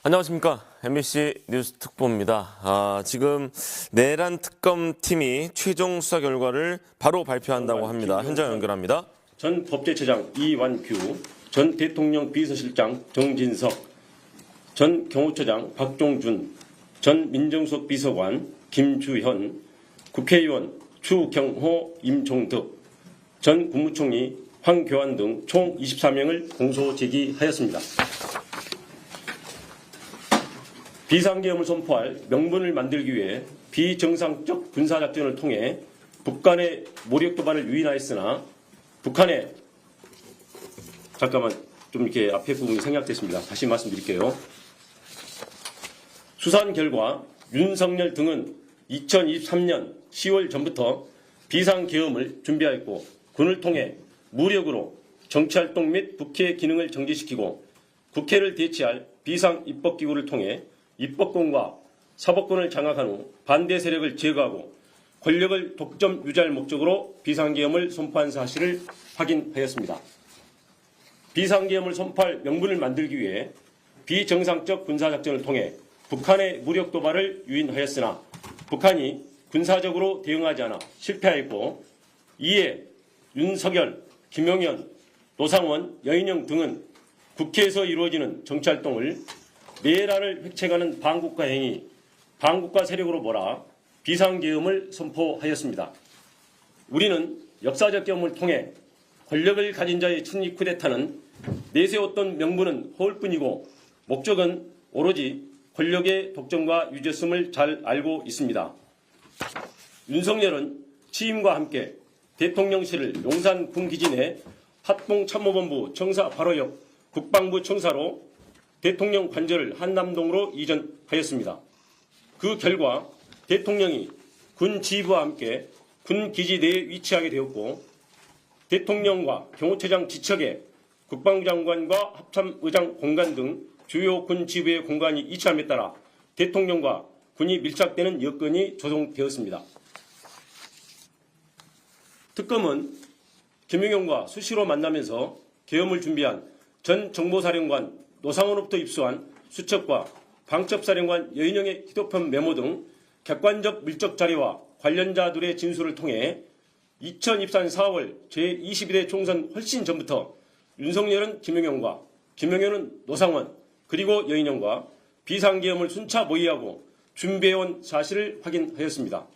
안녕하십니까. MBC 뉴스 특보입니다. 지금 내란 특검팀이 최종 수사 결과를 바로 발표한다고 합니다. 현장 연결합니다. 전 법제처장 이완규, 전 대통령 비서실장 정진석, 전 경호처장 박종준, 전 민정수석 비서관 김주현, 국회의원 추경호, 임종덕, 전 국무총리 황교안 등 총 24명을 공소 제기하였습니다. 비상계엄을 선포할 명분을 만들기 위해 비정상적 군사작전을 통해 북한의 모력 도발을 유인하였으나 북한의 좀 이렇게 앞에 부분이 생략됐습니다. 다시 말씀드릴게요. 수사한 결과 윤석열 등은 2023년 10월 전부터 비상계엄을 준비하였고 군을 통해 무력으로 정치활동 및 국회 기능을 정지시키고 국회를 대체할 비상입법기구를 통해 입법권과 사법권을 장악한 후 반대 세력을 제거하고 권력을 독점 유지할 목적으로 비상계엄을 선포한 사실을 확인하였습니다. 비상계엄을 선포할 명분을 만들기 위해 비정상적 군사작전을 통해 북한의 무력 도발을 유인하였으나 북한이 군사적으로 대응하지 않아 실패하였고 이에 윤석열, 김용현, 노상원, 여인영 등은 국회에서 이루어지는 정치활동을 내란을 획책하는 반국가 행위, 반국가 세력으로 몰아 비상계엄을 선포하였습니다. 우리는 역사적 경험을 통해 권력을 가진 자의 친위 쿠데타는 내세웠던 명분은 허울뿐이고 목적은 오로지 권력의 독점과 유죄성을 잘 알고 있습니다. 윤석열은 취임과 함께 대통령실을 용산 군기지 내 합동참모본부 청사 바로 옆 국방부 청사로 대통령 관저를 한남동으로 이전하였습니다. 그 결과 대통령이 군 지휘부와 함께 군 기지 내에 위치하게 되었고 대통령과 경호처장 지척에 국방부 장관과 합참의장 공간 등 주요 군 지휘부의 공간이 이치함에 따라 대통령과 군이 밀착되는 여건이 조성되었습니다. 특검은 김용현과 수시로 만나면서 계엄을 준비한 전 정보사령관 노상원으로부터 입수한 수첩과 방첩사령관 여인영의 휴대폰 메모 등 객관적 물적 자료와 관련자들의 진술을 통해 2024년 4월 제22대 총선 훨씬 전부터 윤석열은 김용현과 김용현은 노상원 그리고 여인영과 비상계엄을 순차 모의하고 준비해온 사실을 확인하였습니다.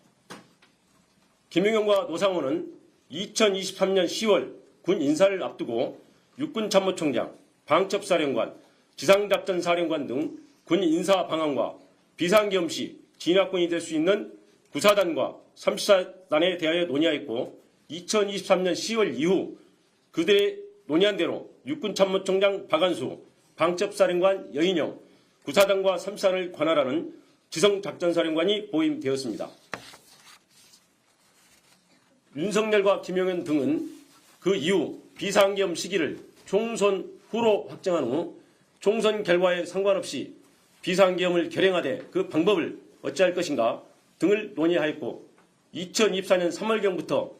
김용현과 노상원은 2023년 10월 군 인사를 앞두고 육군참모총장, 방첩사령관, 지상작전사령관 등 군 인사 방안과 비상계엄 시 진압군이 될 수 있는 구사단과 34단에 대하여 논의하였고 2023년 10월 이후 그들의 논의한 대로 육군참모총장 박안수, 방첩사령관 여인영, 구사단과 34단을 관할하는 지성작전사령관이 보임되었습니다. 윤석열과 김용현 등은 그 이후 비상계엄 시기를 총선 후로 확정한 후 총선 결과에 상관없이 비상계엄을 결행하되 그 방법을 어찌할 것인가 등을 논의하였고 2024년 3월경부터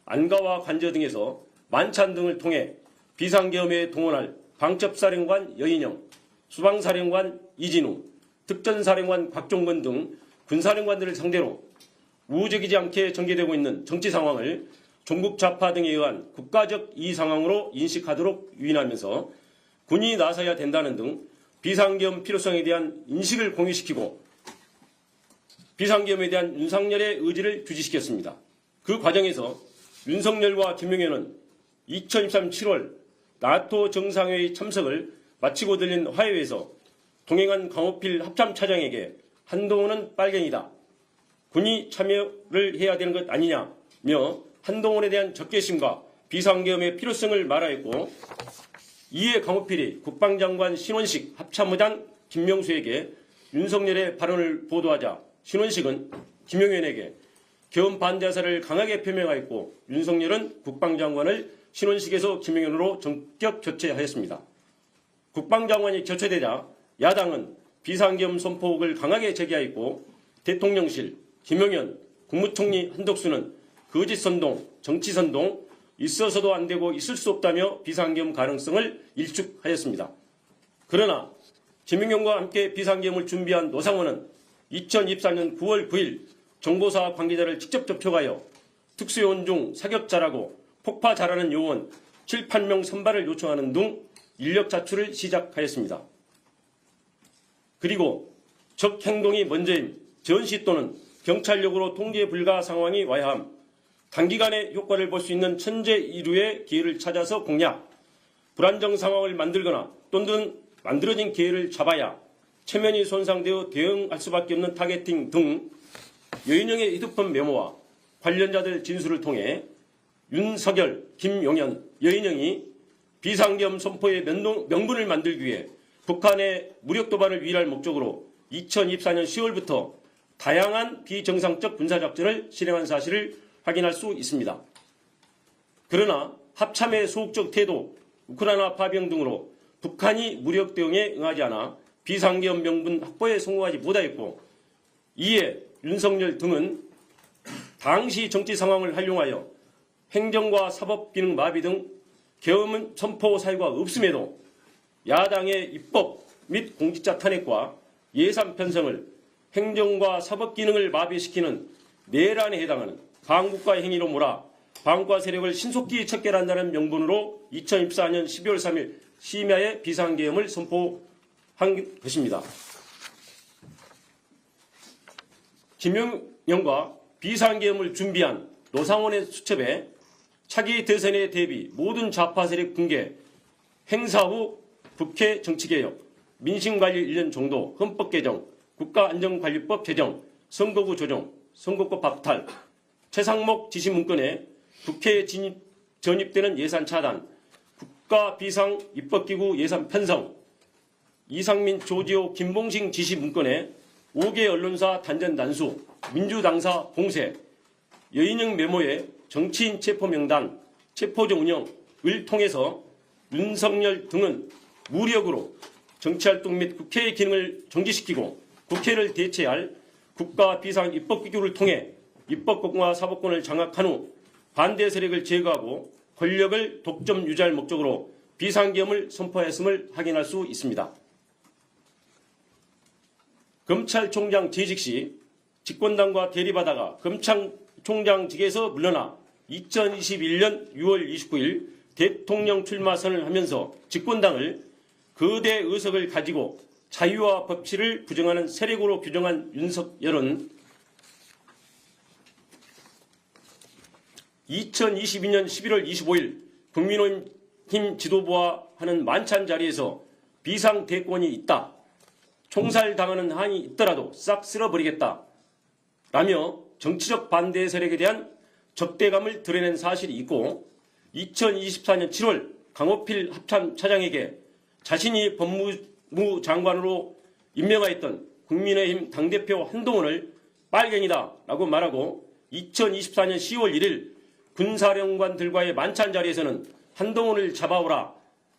안가와 관저 등에서 만찬 등을 통해 비상계엄에 동원할 방첩사령관 여인영, 수방사령관 이진우, 특전사령관 곽종건 등 군사령관들을 상대로 우호적이지 않게 전개되고 있는 정치 상황을 종북 좌파 등에 의한 국가적 이의 상황으로 인식하도록 유인하면서 군이 나서야 된다는 등 비상계엄 필요성에 대한 인식을 공유시키고 비상계엄에 대한 윤석열의 의지를 주지시켰습니다. 그 과정에서 윤석열과 김용현은 2023년 7월 나토 정상회의 참석을 마치고 들린 화해회에서 동행한 강호필 합참차장에게 한동훈은 빨갱이다. 군이 참여를 해야 되는 것 아니냐며 한동훈에 대한 적개심과 비상계엄의 필요성을 말하였고 이에 강호필이 국방장관 신원식 합참의장 김명수에게 윤석열의 발언을 보도하자 신원식은 김용현에게 계엄 반대 의사를 강하게 표명하였고 윤석열은 국방장관을 신원식에서 김용현으로 전격 교체하였습니다. 국방장관이 교체되자 야당은 비상계엄 선포를 강하게 제기하였고 대통령실, 김용현, 국무총리 한덕수는 거짓선동, 정치선동, 있어서도 안되고 있을 수 없다며 비상계엄 가능성을 일축하였습니다. 그러나 김용현과 함께 비상계엄을 준비한 노상원은 2024년 9월 9일 정보사 관계자를 직접 접촉하여 특수요원 중 사격 잘하고 폭파 잘하는 요원 7, 8명 선발을 요청하는 등 인력 자출을 시작하였습니다. 그리고 적 행동이 먼저임, 전시 또는 경찰력으로 통제 불가 상황이 와야 함, 단기간에 효과를 볼 수 있는 천재일우의 기회를 찾아서 공략, 불안정 상황을 만들거나 또는 만들어진 기회를 잡아야 체면이 손상되어 대응할 수밖에 없는 타겟팅 등 여인영의 휴대폰 메모와 관련자들 진술을 통해 윤석열, 김용현, 여인영이 비상계엄 선포의 명분을 만들기 위해 북한의 무력 도발을 위할 목적으로 2024년 10월부터 다양한 비정상적 군사작전을 실행한 사실을 확인할 수 있습니다. 그러나 합참의 소극적 태도, 우크라이나 파병 등으로 북한이 무력 대응에 응하지 않아 비상계엄 명분 확보에 성공하지 못하였고, 이에 윤석열 등은 당시 정치 상황을 활용하여 행정과 사법 기능 마비 등 계엄 선포 사유가 없음에도 야당의 입법 및 공직자 탄핵과 예산 편성을 행정과 사법 기능을 마비시키는 내란에 해당하는 반국가 행위로 몰아 반국가 세력을 신속히 척결한다는 명분으로 2024년 12월 3일 심야에 비상계엄을 선포한 것입니다. 김용현과 비상계엄을 준비한 노상원의 수첩에 차기 대선에 대비 모든 좌파 세력 붕괴, 행사 후 국회 정치개혁, 민심관리 1년 정도, 헌법 개정, 국가안전관리법 제정, 선거구 조정, 선거법 박탈, 최상목 지시 문건에 국회에 전입되는 예산 차단, 국가비상 입법기구 예산 편성, 이상민, 조지호, 김봉식 지시 문건에 5개 언론사 단전 단수, 민주당사 봉쇄, 여인영 메모에 정치인 체포 명단, 체포정 운영을 통해서 윤석열 등은 무력으로 정치활동 및 국회의 기능을 정지시키고 국회를 대체할 국가비상 입법기구를 통해 입법권과 사법권을 장악한 후 반대 세력을 제거하고 권력을 독점 유지할 목적으로 비상계엄을 선포했음을 확인할 수 있습니다. 검찰총장 재직 시 집권당과 대립하다가 검찰총장직에서 물러나 2021년 6월 29일 대통령 출마 선언하면서 집권당을 거대 의석을 가지고 자유와 법치를 부정하는 세력으로 규정한 윤석열은 2022년 11월 25일 국민의힘 지도부와 하는 만찬 자리에서 비상대권이 있다, 총살당하는 한이 있더라도 싹 쓸어버리겠다 라며 정치적 반대 세력에 대한 적대감을 드러낸 사실이 있고, 2024년 7월 강호필 합참 차장에게 자신이 법무부 장관으로 임명하였던 국민의힘 당대표 한동훈을 빨갱이다 라고 말하고, 2024년 10월 1일 군사령관들과의 만찬 자리에서는 한동훈을 잡아오라,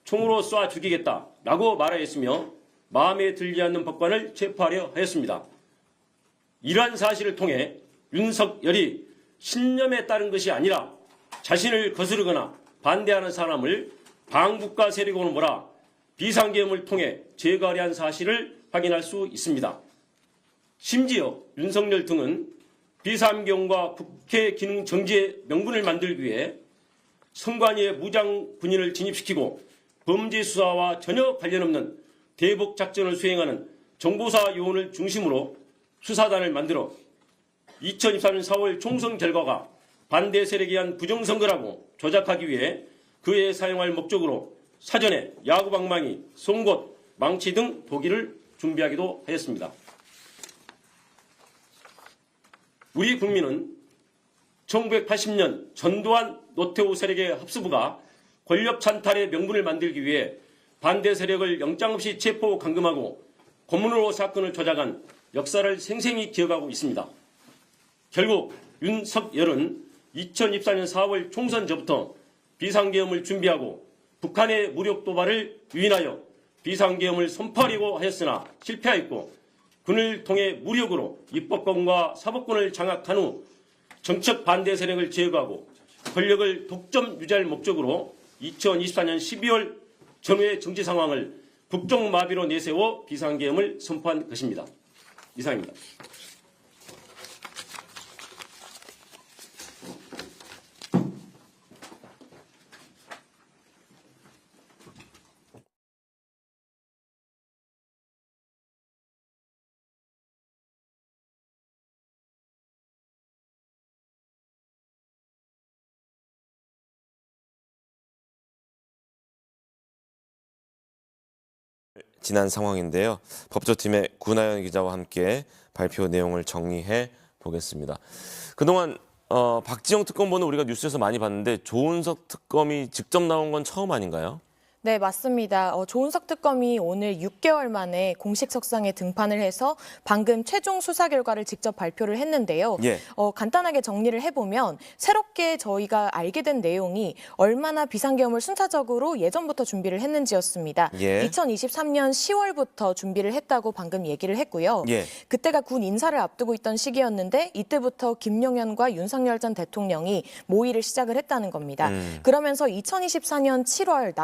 총으로 쏴 죽이겠다 라고 말하였으며 마음에 들지 않는 법관을 체포하려 하였습니다. 이러한 사실을 통해 윤석열이 신념에 따른 것이 아니라 자신을 거스르거나 반대하는 사람을 반국가 세력으로 몰아 비상계엄을 통해 제거하려 한 사실을 확인할 수 있습니다. 심지어 윤석열 등은 비상계엄과 국회 기능 정지의 명분을 만들기 위해 선관위에 무장 군인을 진입시키고 범죄 수사와 전혀 관련 없는 대북 작전을 수행하는 정보사 요원을 중심으로 수사단을 만들어 2024년 4월 총선 결과가 반대 세력에 의한 부정선거라고 조작하기 위해 그에 사용할 목적으로 사전에 야구방망이, 송곳, 망치 등 도기를 준비하기도 하였습니다. 우리 국민은 1980년 전두환 노태우 세력의 합수부가 권력 찬탈의 명분을 만들기 위해 반대 세력을 영장 없이 체포 감금하고 고문으로 사건을 조작한 역사를 생생히 기억하고 있습니다. 결국 윤석열은 2024년 4월 총선 전부터 비상계엄을 준비하고 북한의 무력 도발을 유인하여 비상계엄을 선포하려고 하였으나 실패하였고, 군을 통해 무력으로 입법권과 사법권을 장악한 후 정책 반대 세력을 제거하고 권력을 독점 유지할 목적으로 2024년 12월 전후의 정치 상황을 국정마비로 내세워 비상계엄을 선포한 것입니다. 이상입니다. 지난 상황인데요. 법조팀의 구나연 기자와 함께 발표 내용을 정리해 보겠습니다. 그동안 박지영 특검보는 우리가 뉴스에서 많이 봤는데 조은석 특검이 직접 나온 건 처음 아닌가요? 네, 맞습니다. 조은석 특검이 오늘 6개월 만에 공식 석상에 등판을 해서 방금 최종 수사 결과를 직접 발표를 했는데요. 예. 간단하게 정리를 해보면 새롭게 저희가 알게 된 내용이 얼마나 비상계엄을 순차적으로 예전부터 준비를 했는지였습니다. 예. 2023년 10월부터 준비를 했다고 방금 얘기를 했고요. 예. 그때가 군 인사를 앞두고 있던 시기였는데 이때부터 김용현과 윤석열 전 대통령이 모의를 시작을 했다는 겁니다. 그러면서 2024년 7월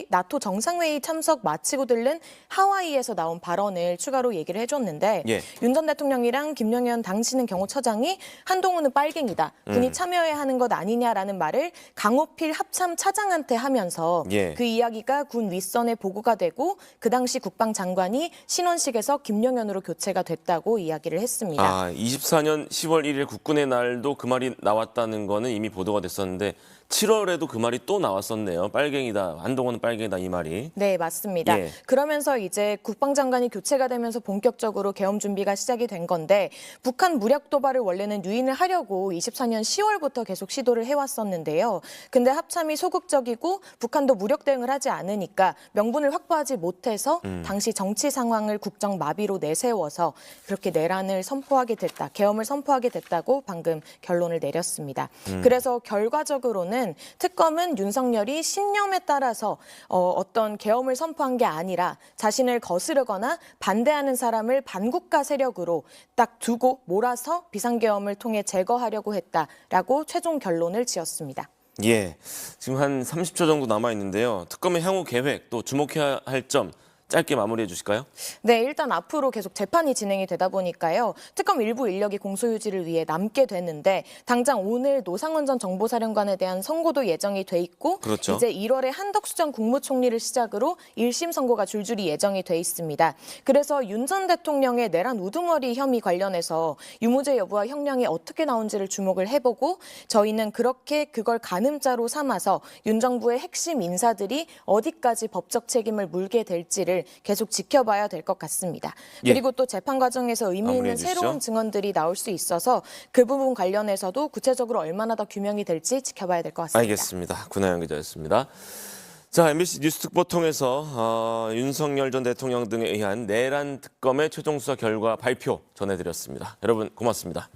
나토 정상회의 참석 마치고 들른 하와이에서 나온 발언을 추가로 얘기를 해줬는데 예. 윤 전 대통령이랑 김용현 당시는 경호처장이 한동훈은 빨갱이다. 군이 참여해야 하는 것 아니냐라는 말을 강호필 합참 차장한테 하면서 예. 그 이야기가 군 윗선에 보고가 되고 그 당시 국방장관이 신원식에서 김용현으로 교체가 됐다고 이야기를 했습니다. 24년 10월 1일 국군의 날도 그 말이 나왔다는 거는 이미 보도가 됐었는데 7월에도 그 말이 또 나왔었네요. 빨갱이다. 한동훈은 빨갱이다 이 말이. 네, 맞습니다. 예. 그러면서 이제 국방장관이 교체가 되면서 본격적으로 계엄 준비가 시작이 된 건데 북한 무력 도발을 원래는 유인을 하려고 24년 10월부터 계속 시도를 해왔었는데요. 근데 합참이 소극적이고 북한도 무력 대응을 하지 않으니까 명분을 확보하지 못해서 당시 정치 상황을 국정 마비로 내세워서 그렇게 내란을 선포하게 됐다. 계엄을 선포하게 됐다고 방금 결론을 내렸습니다. 그래서 결과적으로는 특검은 윤석열이 신념에 따라서 어떤 계엄을 선포한 게 아니라 자신을 거스르거나 반대하는 사람을 반국가 세력으로 딱 두고 몰아서 비상계엄을 통해 제거하려고 했다라고 최종 결론을 지었습니다. 예. 지금 한 30초 정도 남아 있는데요. 특검의 향후 계획 또 주목해야 할 점 짧게 마무리해 주실까요? 네, 일단 앞으로 계속 재판이 진행이 되다 보니까요. 특검 일부 인력이 공소유지를 위해 남게 됐는데 당장 오늘 노상원 전 정보사령관에 대한 선고도 예정이 돼 있고 그렇죠. 이제 1월에 한덕수 전 국무총리를 시작으로 1심 선고가 줄줄이 예정이 돼 있습니다. 그래서 윤 전 대통령의 내란 우두머리 혐의 관련해서 유무죄 여부와 형량이 어떻게 나온지를 주목을 해보고 저희는 그렇게 그걸 가늠자로 삼아서 윤 정부의 핵심 인사들이 어디까지 법적 책임을 물게 될지를 계속 지켜봐야 될 것 같습니다. 예. 그리고 또 재판 과정에서 의미 있는 마무리해 주시죠. 새로운 증언들이 나올 수 있어서 그 부분 관련해서도 구체적으로 얼마나 더 규명이 될지 지켜봐야 될 것 같습니다. 알겠습니다. 구나연 기자였습니다. 자, MBC 뉴스 특보 통해서 윤석열 전 대통령 등에 의한 내란 특검의 최종 수사 결과 발표 전해드렸습니다. 여러분 고맙습니다.